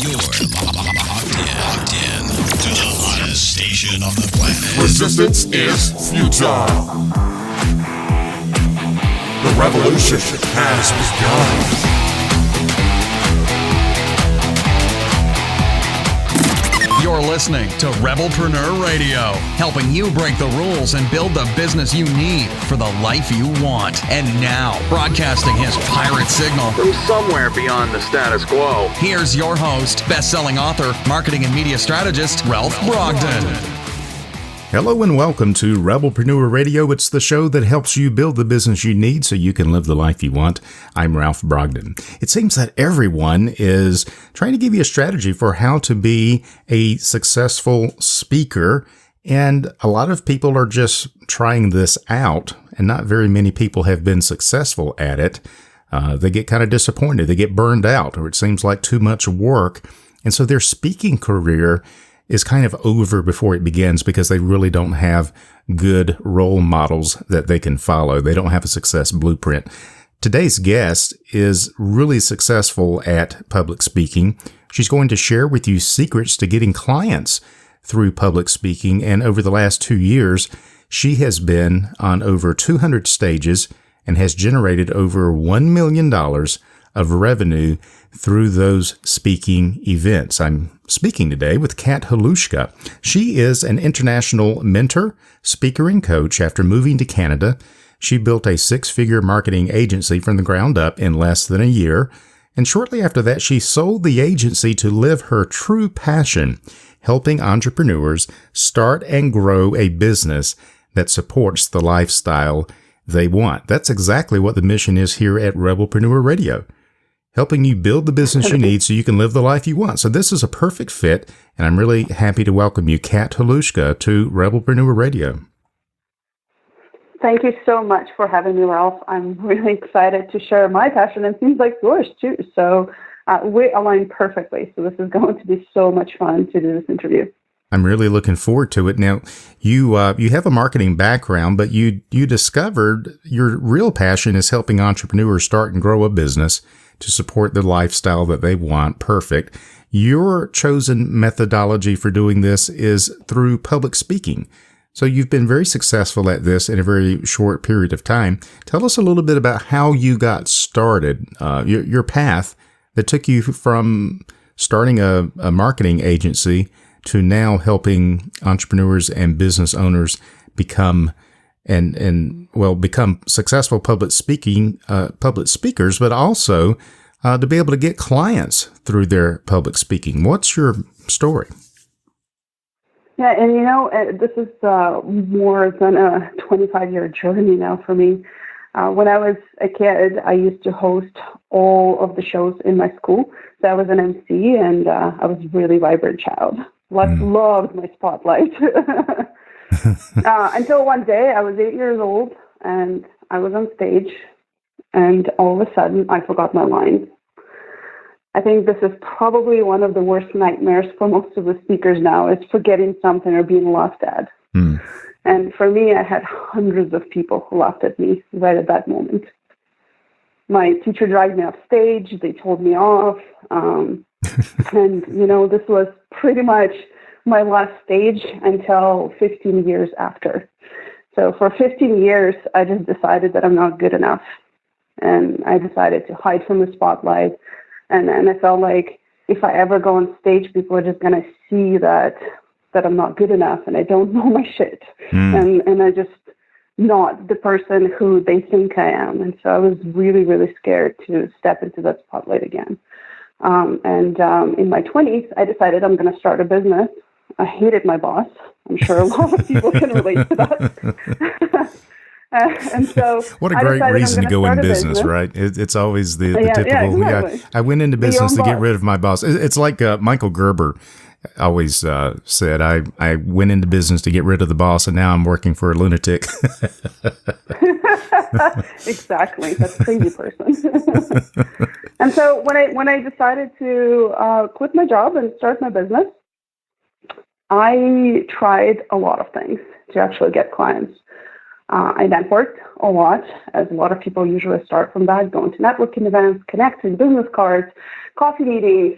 You're locked in to the hottest station on the planet. Resistance is futile. The revolution has begun. You're listening to Rebelpreneur Radio, helping you break the rules and build the business you need for the life you want. And now, broadcasting his pirate signal from somewhere beyond the status quo, here's your host, best-selling author, marketing and media strategist, Ralph Brogden. Hello and welcome to Rebelpreneur Radio. It's the show that helps you build the business you need so you can live the life you want. I'm Ralph Brogden. It seems that everyone is trying to give you a strategy for how to be a successful speaker, and a lot of people are just trying this out, and not very many people have been successful at it. They get kind of disappointed. They get burned out, or it seems like too much work, and so their speaking career is kind of over before it begins because they really don't have good role models that they can follow. They don't have a success blueprint. Today's guest is really successful at public speaking. She's going to share with you secrets to getting clients through public speaking. And over the last 2 years, she has been on over 200 stages and has generated over $1 million of revenue through those speaking events. I'm speaking today with Kat Halushka. She is an international mentor, speaker, and coach. After moving to Canada, she built a 6-figure marketing agency from the ground up in less than a year. And shortly after that, she sold the agency to live her true passion, helping entrepreneurs start and grow a business that supports the lifestyle they want. That's exactly what the mission is here at Rebelpreneur Radio, helping you build the business you need so you can live the life you want. So this is a perfect fit, and I'm really happy to welcome you, Kat Halushka, to Rebelpreneur Radio. Thank you so much for having me, Ralph. I'm really excited to share my passion, and it seems like yours too. So we align perfectly. So this is going to be so much fun to do this interview. I'm really looking forward to it. Now, you have a marketing background, but you discovered your real passion is helping entrepreneurs start and grow a business to support the lifestyle that they want. Perfect. Your chosen methodology for doing this is through public speaking. So you've been very successful at this in a very short period of time. Tell us a little bit about how you got started, your path that took you from starting a marketing agency to now helping entrepreneurs and business owners become successful public speakers, but also to be able to get clients through their public speaking. What's your story? Yeah, and this is more than a 25-year journey now for me. When I was a kid, I used to host all of the shows in my school. So I was an MC, and I was a really vibrant child. Loved my spotlight. Until one day, I was 8 years old, and I was on stage, and all of a sudden, I forgot my lines. I think this is probably one of the worst nightmares for most of the speakers now, is forgetting something or being laughed at. And for me, I had hundreds of people who laughed at me right at that moment. My teacher dragged me off stage. They told me off. And, this was pretty much my last stage until 15 years after. So for 15 years, I just decided that I'm not good enough. And I decided to hide from the spotlight. And I felt like if I ever go on stage, people are just going to see that I'm not good enough and I don't know my shit. And I just not the person who they think I am. And so I was really, really scared to step into that spotlight again. In my 20s, I decided I'm going to start a business. I hated my boss. I'm sure a lot of people can relate to that. And so what a great reason to go in business, right? It's always the typical, exactly. I went into business to get rid of my boss. It's like Michael Gerber always said, I went into business to get rid of the boss, and now I'm working for a lunatic. Exactly. That's a crazy person. And so when I decided to quit my job and start my business, I tried a lot of things to actually get clients. I networked a lot, as a lot of people usually start from that, going to networking events, connecting, business cards, coffee meetings,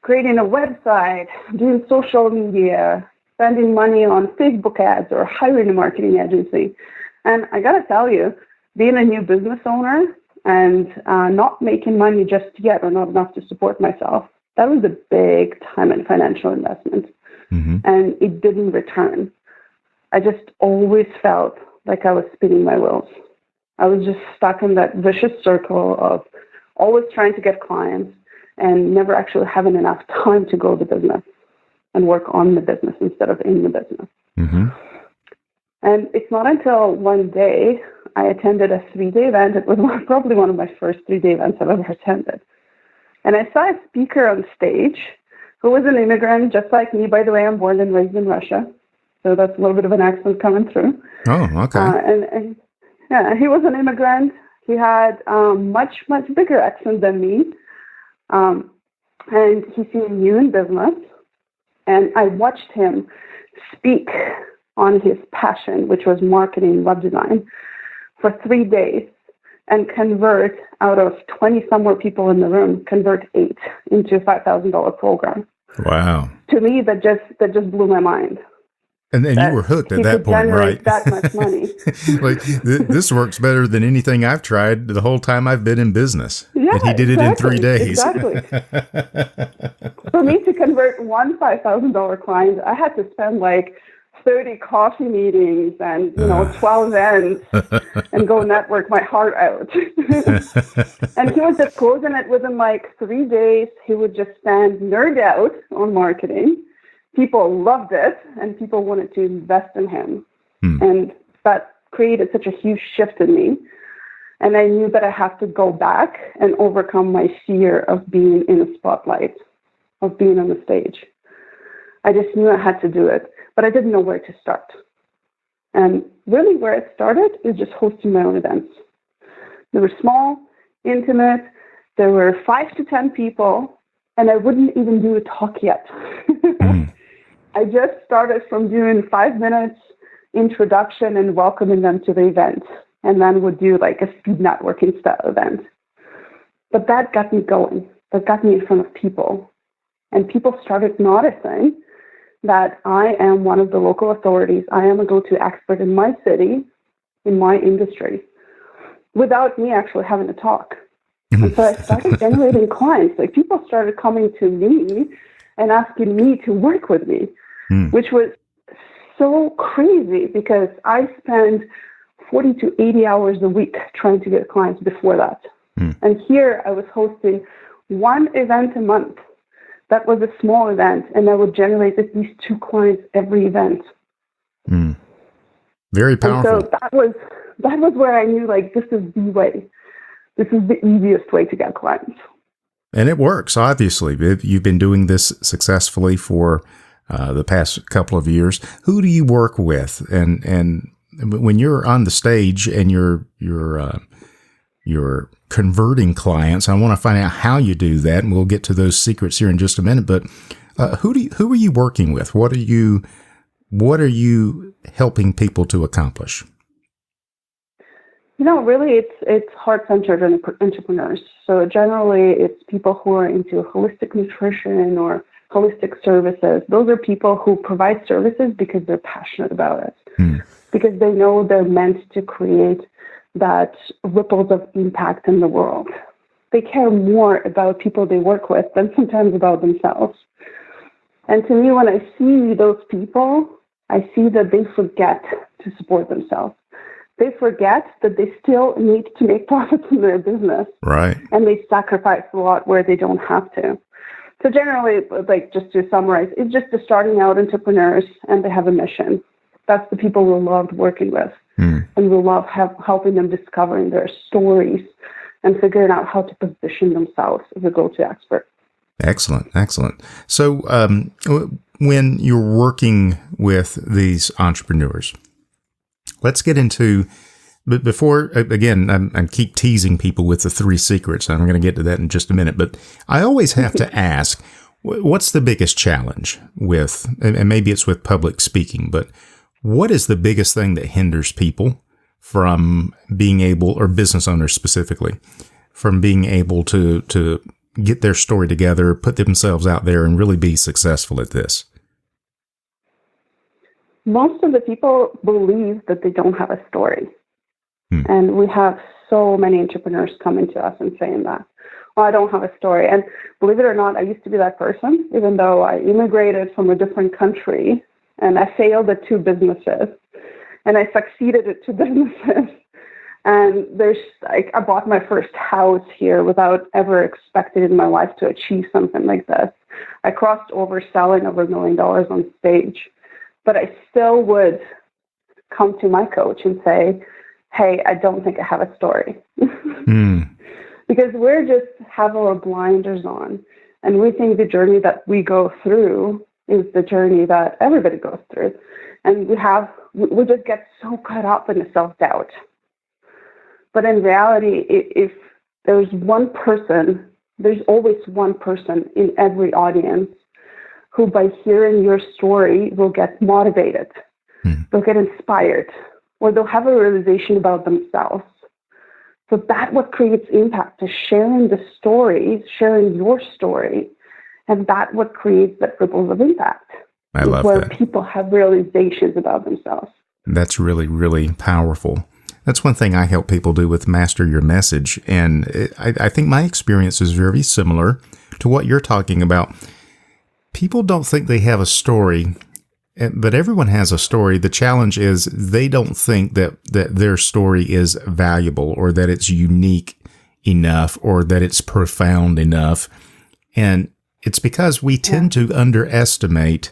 creating a website, doing social media, spending money on Facebook ads, or hiring a marketing agency. And I got to tell you, being a new business owner and not making money just yet, or not enough to support myself, that was a big time and financial investment. Mm-hmm. And it didn't return. I just always felt like I was spinning my wheels. I was just stuck in that vicious circle of always trying to get clients and never actually having enough time to grow the business and work on the business instead of in the business. Mm-hmm. And it's not until one day I attended a 3-day event. It was probably one of my first 3-day events I've ever attended. And I saw a speaker on stage who was an immigrant, just like me. By the way, I'm born and raised in Russia. So that's a little bit of an accent coming through. Oh, okay. And yeah, he was an immigrant. He had much bigger accent than me. And he seemed new in business. And I watched him speak on his passion, which was marketing, web design, for 3 days, and convert out of 20 some more people in the room, convert 8 into a $5,000 program. Wow. To me, that just blew my mind. And then you were hooked at that point, right? That much money. Like, this works better than anything I've tried the whole time I've been in business. Yeah, and he did it in 3 days. Exactly. For me to convert one $5,000 client, I had to spend like 30 coffee meetings and 12 events and go network my heart out. And he was just closing it within like 3 days. He would just stand nerd out on marketing. People loved it, and people wanted to invest in him. And that created such a huge shift in me. And I knew that I have to go back and overcome my fear of being in the spotlight, of being on the stage. I just knew I had to do it, but I didn't know where to start. And really where it started is just hosting my own events. They were small, intimate. There were 5 to 10 people, and I wouldn't even do a talk yet. I just started from doing 5 minutes introduction and welcoming them to the event, and then would do like a speed networking style event. But that got me going. That got me in front of people. And people started noticing that I am one of the local authorities. I am a go-to expert in my city, in my industry, without me actually having to talk. And so I started generating clients. Like, people started coming to me and asking me to work with me, which was so crazy because I spent 40 to 80 hours a week trying to get clients before that. And here I was hosting one event a month. That was a small event, and I would generate at least 2 clients every event. Very powerful. And so that was where I knew, like, this is the way. This is the easiest way to get clients. And it works, obviously. You've been doing this successfully for the past couple of years. Who do you work with? And when you're on the stage and you're converting clients, I want to find out how you do that, and we'll get to those secrets here in just a minute. But who are you working with? What are you helping people to accomplish? Really, it's heart-centered entrepreneurs. So generally, it's people who are into holistic nutrition or holistic services. Those are people who provide services because they're passionate about it, because they know they're meant to create that ripples of impact in the world. They care more about people they work with than sometimes about themselves. And to me, when I see those people, I see that they forget to support themselves. They forget that they still need to make profits in their business. Right. And they sacrifice a lot where they don't have to. So generally, like, just to summarize, it's just the starting out entrepreneurs, and they have a mission. That's the people we loved working with. And we love helping them discovering their stories and figuring out how to position themselves as a go-to expert. Excellent. So when you're working with these entrepreneurs, let's get into, but before, again, I keep teasing people with the 3 secrets. I'm going to get to that in just a minute, but I always have to ask, what's the biggest challenge with, and maybe it's with public speaking, but what is the biggest thing that hinders people from being able, or business owners specifically, from being able to get their story together, put themselves out there, and really be successful at this? Most of the people believe that they don't have a story. And we have so many entrepreneurs coming to us and saying that, well, I don't have a story. And believe it or not, I used to be that person, even though I immigrated from a different country and I failed at 2 businesses and I succeeded at 2 businesses. And I bought my first house here without ever expecting in my life to achieve something like this. I crossed over selling over $1 million on stage, but I still would come to my coach and say, hey, I don't think I have a story. Because we're just have our blinders on. And we think the journey that we go through is the journey that everybody goes through. And we just get so caught up in the self-doubt. But in reality, if there's one person, there's always one person in every audience who by hearing your story will get motivated, they'll get inspired, or they'll have a realization about themselves. So that's what creates impact, is sharing the story, sharing your story, and that's what creates that ripples of impact. I love where that. People have realizations about themselves. That's really, really powerful. That's one thing I help people do with Master Your Message. And I think my experience is very similar to what you're talking about. People don't think they have a story, but everyone has a story. The challenge is they don't think that their story is valuable or that it's unique enough or that it's profound enough. And it's because we tend to underestimate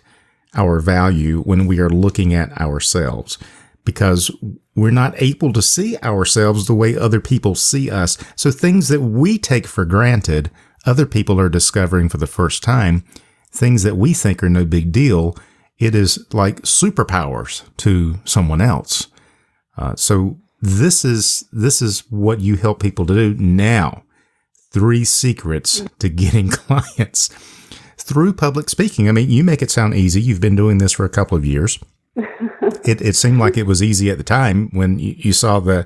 our value when we are looking at ourselves, because we're not able to see ourselves the way other people see us. So things that we take for granted, other people are discovering for the first time. Things that we think are no big deal, it is like superpowers to someone else. So this is what you help people to do now. 3 secrets to getting clients through public speaking. I mean, you make it sound easy. You've been doing this for a couple of years. It seemed like it was easy at the time when you saw the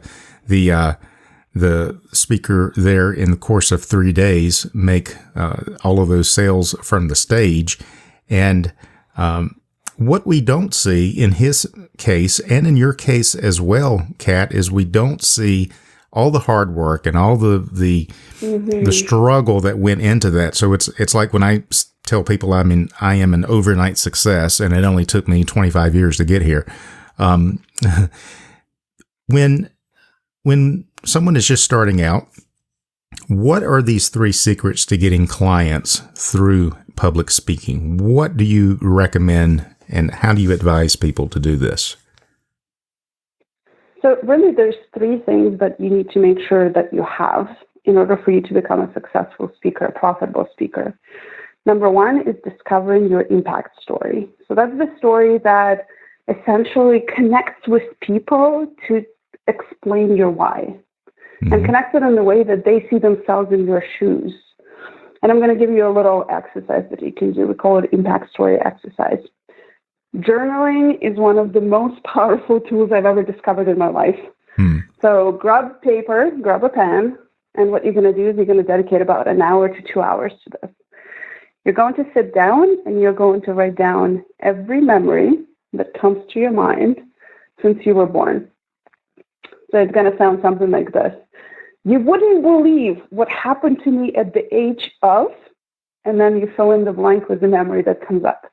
speaker there in the course of 3 days make all of those sales from the stage. And what we don't see in his case and in your case as well, Kat, is we don't see all the hard work and all the struggle that went into that. So it's like when I tell people I am an overnight success and it only took me 25 years to get here. When someone is just starting out, what are these 3 secrets to getting clients through public speaking? What do you recommend and how do you advise people to do this? So really there's 3 things that you need to make sure that you have in order for you to become a successful speaker, a profitable speaker. Number 1 is discovering your impact story. So that's the story that essentially connects with people to explain your why and connect it in the way that they see themselves in your shoes. And I'm going to give you a little exercise that you can do. We call it impact story exercise. Journaling is one of the most powerful tools I've ever discovered in my life. So grab paper, grab a pen, and what you're going to do is you're going to dedicate about an hour to 2 hours to this. You're going to sit down and you're going to write down every memory that comes to your mind since you were born. So it's going to sound something like this. You wouldn't believe what happened to me at the age of, and then you fill in the blank with the memory that comes up.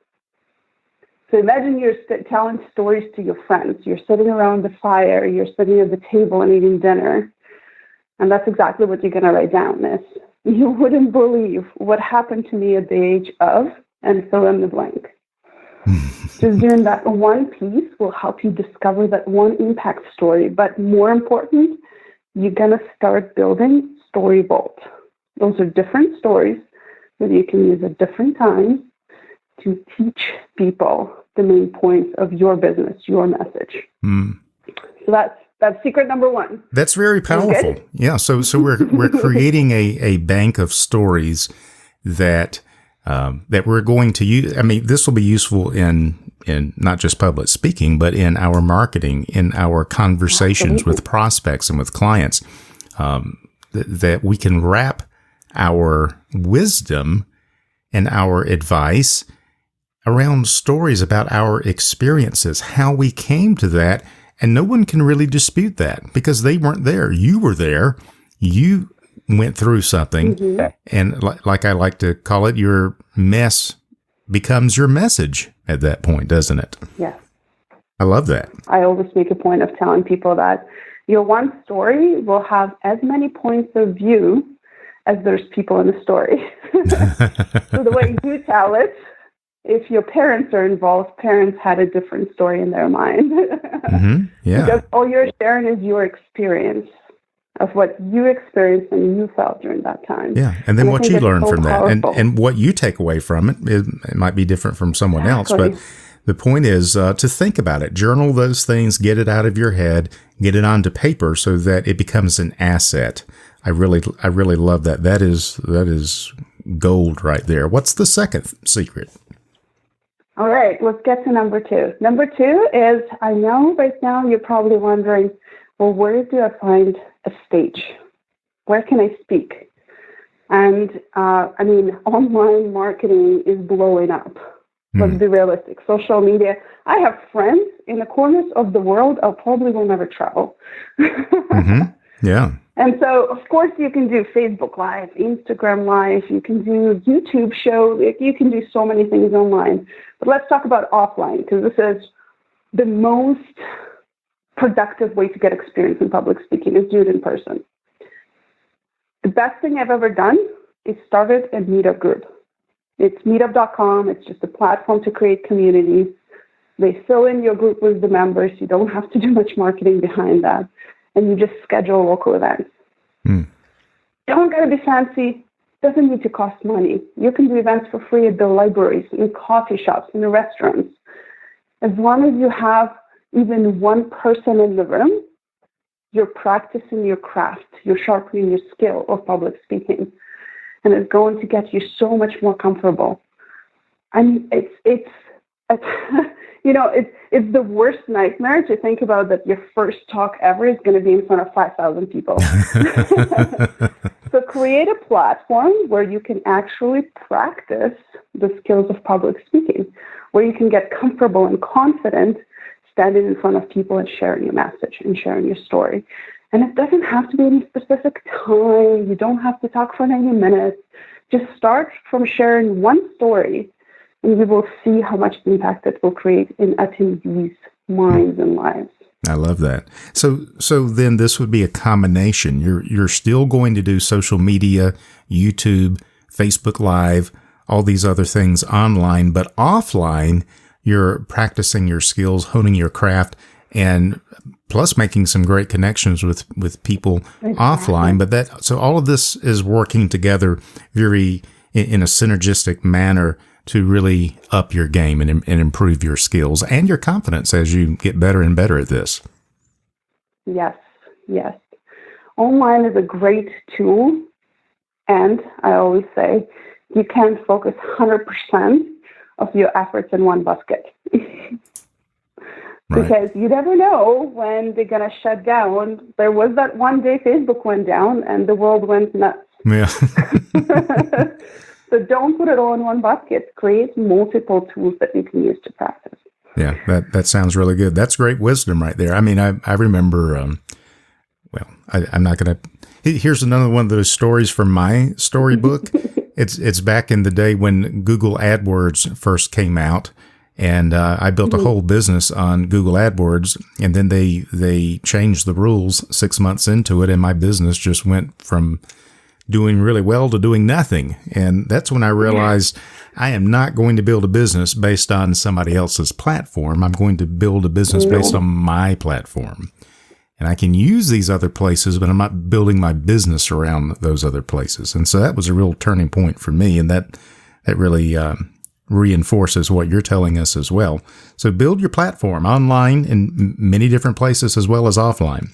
So imagine you're telling stories to your friends. You're sitting around the fire. You're sitting at the table and eating dinner. And that's exactly what you're going to write down is, you wouldn't believe what happened to me at the age of, and fill in the blank. Just doing that one piece will help you discover that one impact story. But more important, you're going to start building Story Vault. Those are different stories that you can use at different times to teach people the main points of your business, your message. So that's secret number 1. That's very powerful. Yeah. So we're creating a bank of stories that we're going to use. I mean, this will be useful in not just public speaking, but in our marketing, in our conversations with prospects and with clients, that we can wrap our wisdom and our advice around stories about our experiences, how we came to that. And no one can really dispute that because they weren't there. You were there. You went through something. Mm-hmm. And like I like to call it, your mess becomes your message at that point, doesn't it? Yes. I love that. I always make a point of telling people that your one story will have as many points of view as there's people in the story. So the way you tell it, if your parents are involved, parents had a different story in their mind. Mm-hmm. Yeah. Because all you're sharing is your experience of what you experienced and you felt during that time. Yeah, and then what you learn from that. Powerful. And what you take away from it, it might be different from someone else, but the point is to think about it. Journal those things, get it out of your head, get it onto paper so that it becomes an asset. I really love that. That is gold right there. What's the second secret? All right, let's get to number 2. Number 2 is, I know right now you're probably wondering, well, where do I find a stage? Where can I speak? And online marketing is blowing up. Let's be realistic. Social media, I have friends in the corners of the world I probably will never travel. Mm-hmm. Yeah. And so, of course, you can do Facebook Live, Instagram Live, you can do YouTube show, you can do so many things online. But let's talk about offline, because this is the most productive way to get experience in public speaking is do it in person. The best thing I've ever done is started a meetup group. It's meetup.com. It's just a platform to create communities. They fill in your group with the members. You don't have to do much marketing behind that. And you just schedule local events. Don't got to be fancy. Doesn't need to cost money. You can do events for free at the libraries, in coffee shops, in the restaurants. As long as you have even one person in the room, you're practicing your craft. You're sharpening your skill of public speaking. And it's going to get you so much more comfortable. And it's the worst nightmare to think about that your first talk ever is going to be in front of 5,000 people. So create a platform where you can actually practice the skills of public speaking, where you can get comfortable and confident standing in front of people and sharing your message and sharing your story. And it doesn't have to be any specific time. You don't have to talk for 90 minutes. Just start from sharing one story, and you will see how much impact it will create in attendees' minds and lives. I love that. So then this would be a combination. You're still going to do social media, YouTube, Facebook Live, all these other things online, but offline, you're practicing your skills, honing your craft, and plus making some great connections with people offline. But so all of this is working together very in a synergistic manner to really up your game and improve your skills and your confidence as you get better and better at this. Yes. Online is a great tool. And I always say, you can't focus 100% of your efforts in one basket. Because you never know when they're going to shut down. There was that one day Facebook went down and the world went nuts. Yeah. So don't put it all in one basket. Create multiple tools that you can use to practice. Yeah, that sounds really good. That's great wisdom right there. I mean, I remember, I'm not going to, here's another one of those stories from my storybook. It's back in the day when Google AdWords first came out. And I built a whole business on Google AdWords, and then they changed the rules 6 months into it, and my business just went from doing really well to doing nothing. And that's when I realized I am not going to build a business based on somebody else's platform. I'm going to build a business based on my platform. And I can use these other places, but I'm not building my business around those other places. And so that was a real turning point for me, and that really reinforces what you're telling us as well. So build your platform online in many different places as well as offline.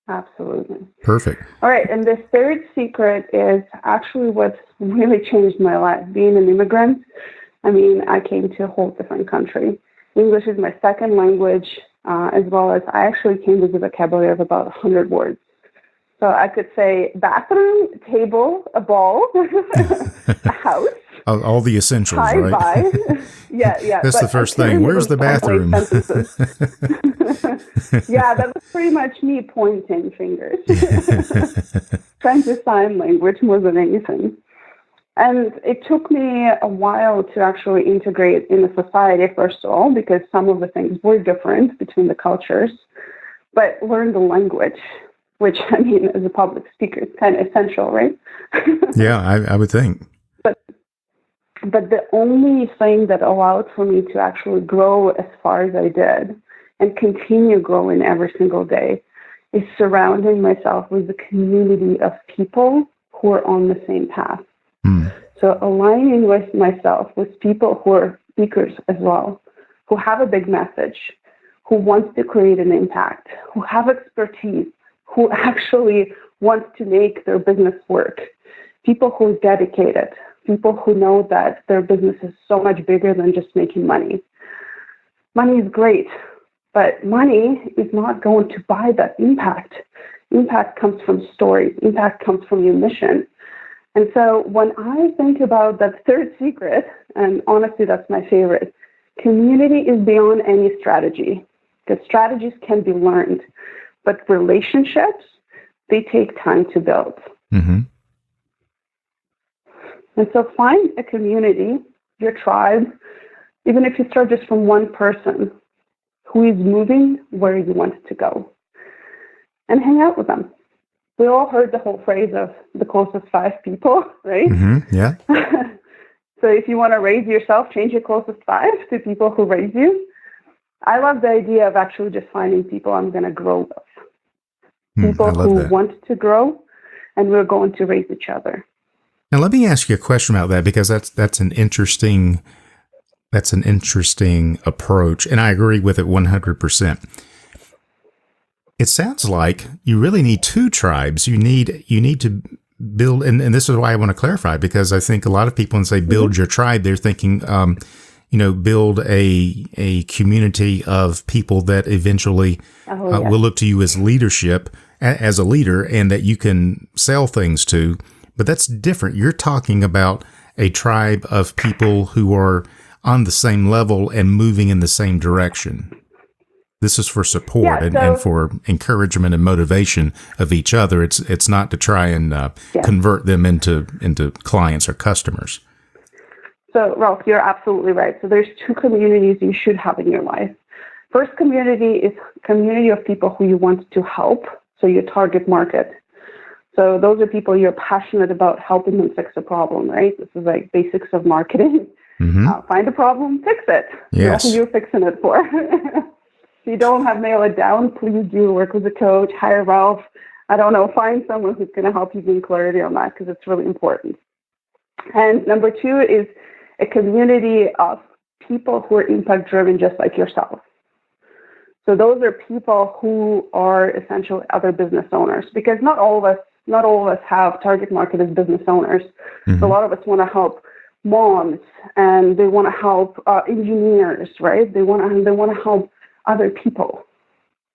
Absolutely. Perfect. All right. And the third secret is actually what really changed my life. Being an immigrant, I came to a whole different country. English is my second language, as well as I actually came with a vocabulary of about 100 words. So I could say bathroom, table, a ball, a house. All the essentials, Hi, right? bye. Yeah. That's the first thing. Where's the bathroom? Yeah, that was pretty much me pointing fingers. Trying to sign language more than anything. And it took me a while to actually integrate in the society, first of all, because some of the things were different between the cultures, but learn the language, which, I mean, as a public speaker, is kind of essential, right? Yeah, I would think. But the only thing that allowed for me to actually grow as far as I did and continue growing every single day is surrounding myself with a community of people who are on the same path. So aligning with myself with people who are speakers as well, who have a big message, who wants to create an impact, who have expertise, who actually want to make their business work, people who are dedicated, people who know that their business is so much bigger than just making money. Money is great, but money is not going to buy that impact. Impact comes from stories. Impact comes from your mission. And so when I think about that third secret, and honestly, that's my favorite, community is beyond any strategy, because strategies can be learned, but relationships, they take time to build. Mm-hmm. And so find a community, your tribe, even if you start just from one person who is moving where you want to go, and hang out with them. We all heard the whole phrase of the closest 5 people, right? Mm-hmm. Yeah. So if you want to raise yourself, change your closest 5 to people who raise you. I love the idea of actually just finding people I'm going to grow with. People who want to grow, and we're going to raise each other. Now, let me ask you a question about that, because that's an interesting approach, and I agree with it 100%. It sounds like you really need 2 tribes. You need to build, and this is why I want to clarify, because I think a lot of people, when they say build your tribe, they're thinking, build a community of people that eventually will look to you as leadership, as a leader, and that you can sell things to. But that's different. You're talking about a tribe of people who are on the same level and moving in the same direction. This is for support and for encouragement and motivation of each other. It's not to try and convert them into clients or customers. So, Ralph, you're absolutely right. So there's 2 communities you should have in your life. First community is community of people who you want to help, so your target market. So those are people you're passionate about helping them fix a problem, right? This is like basics of marketing. Mm-hmm. Find a problem, fix it. Yes. Know who you're fixing it for. If you don't have nailed it down, please do work with a coach, hire Ralph. I don't know, find someone who's going to help you gain clarity on that, because it's really important. And number 2 is a community of people who are impact-driven just like yourself. So those are people who are essentially other business owners, because not all of us have target market as business owners. Mm-hmm. So a lot of us want to help moms, and they want to help engineers, right? They want to help other people.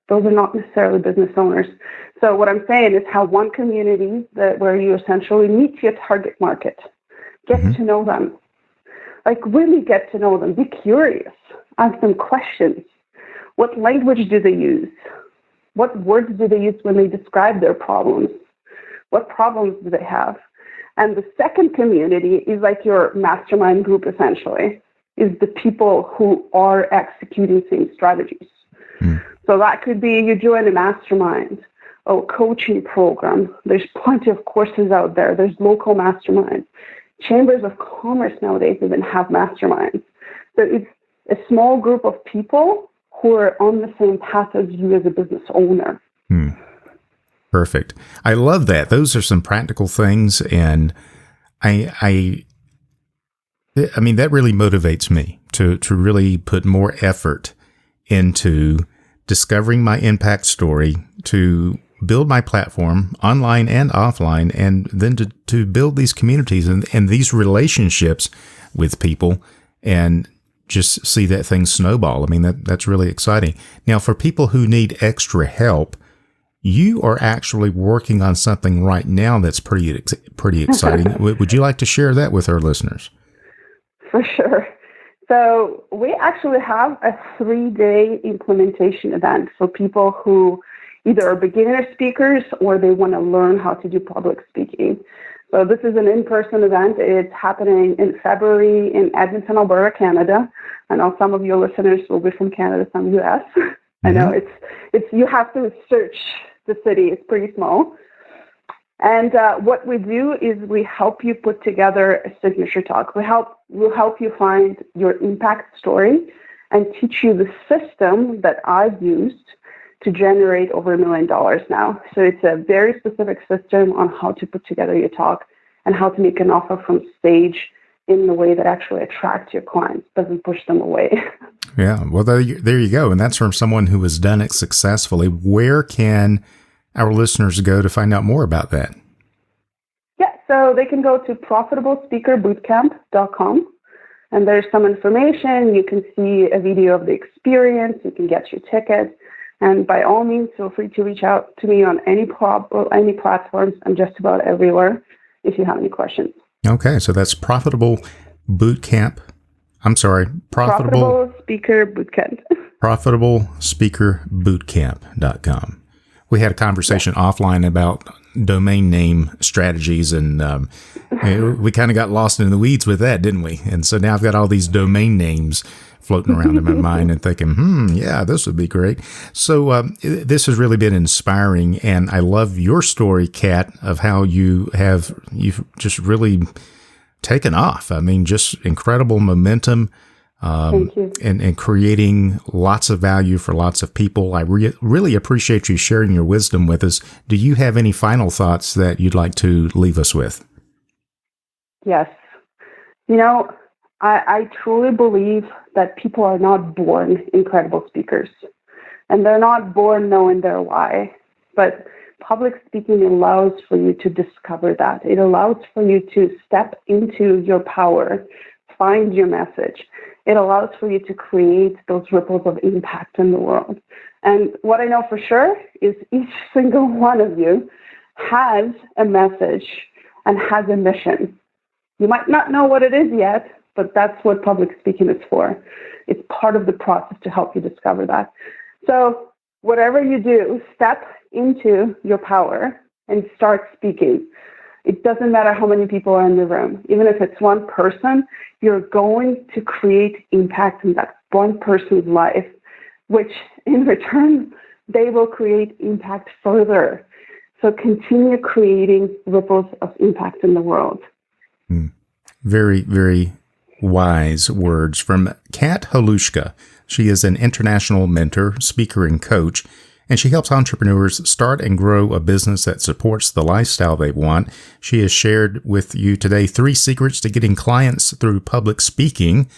Those are not necessarily business owners. So what I'm saying is have one community where you essentially meet your target market, get to know them, like really get to know them, be curious, ask them questions. What language do they use? What words do they use when they describe their problems? What problems do they have? And the second community is like your mastermind group, essentially, is the people who are executing same strategies. So that could be you join a mastermind or coaching program. There's plenty of courses out there. There's local masterminds. Chambers of commerce nowadays even have masterminds. So it's a small group of people who are on the same path as you as a business owner. Perfect. I love that. Those are some practical things, and I mean, that really motivates me to really put more effort into discovering my impact story, to build my platform online and offline, and then to build these communities and these relationships with people, and just see that thing snowball. I mean, that's really exciting. Now, for people who need extra help, you are actually working on something right now that's pretty exciting. Would you like to share that with our listeners? For sure. So we actually have a 3-day implementation event for people who either are beginner speakers or they want to learn how to do public speaking. So this is an in-person event. It's happening in February in Edmonton, Alberta, Canada. I know some of your listeners will be from Canada, some US. I know it's you have to search the city. It's pretty small. And what we do is we help you put together a signature talk. We'll help you find your impact story and teach you the system that I've used to generate over $1 million now. So it's a very specific system on how to put together your talk and how to make an offer from stage in the way that actually attracts your clients, doesn't push them away. Yeah, well, there you go. And that's from someone who has done it successfully. Where can our listeners go to find out more about that? Yeah, so they can go to profitablespeakerbootcamp.com. And there's some information. You can see a video of the experience. You can get your ticket. And by all means, feel free to reach out to me on any platforms. I'm just about everywhere if you have any questions. Okay, so that's Profitable Speaker Bootcamp. ProfitableSpeakerBootcamp.com. We had a conversation offline about domain name strategies, and we kind of got lost in the weeds with that, didn't we? And so now I've got all these domain names floating around in my mind and thinking, yeah, this would be great. So this has really been inspiring, and I love your story, Kat, of how you've just really taken off. I mean, just incredible momentum. Thank you. And creating lots of value for lots of people. I really appreciate you sharing your wisdom with us. Do you have any final thoughts that you'd like to leave us with? Yes. I truly believe that people are not born incredible speakers, and they're not born knowing their why. But public speaking allows for you to discover that. It allows for you to step into your power, find your message. It allows for you to create those ripples of impact in the world. And what I know for sure is each single one of you has a message and has a mission. You might not know what it is yet, but that's what public speaking is for. It's part of the process to help you discover that. So whatever you do, step into your power and start speaking. It doesn't matter how many people are in the room. Even if it's one person, you're going to create impact in that one person's life, which in return, they will create impact further. So continue creating ripples of impact in the world. Very, very wise words from Kat Halushka. She is an international mentor, speaker, and coach, and she helps entrepreneurs start and grow a business that supports the lifestyle they want. She has shared with you today 3 secrets to getting clients through public speaking.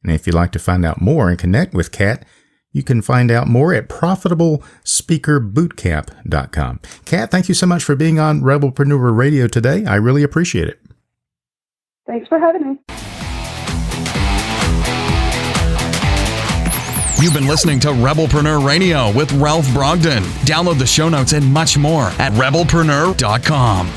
And if you'd like to find out more and connect with Kat, you can find out more at ProfitableSpeakerBootcamp.com. Kat, thank you so much for being on Rebelpreneur Radio today. I really appreciate it. Thanks for having me. You've been listening to Rebelpreneur Radio with Ralph Brogden. Download the show notes and much more at rebelpreneur.com.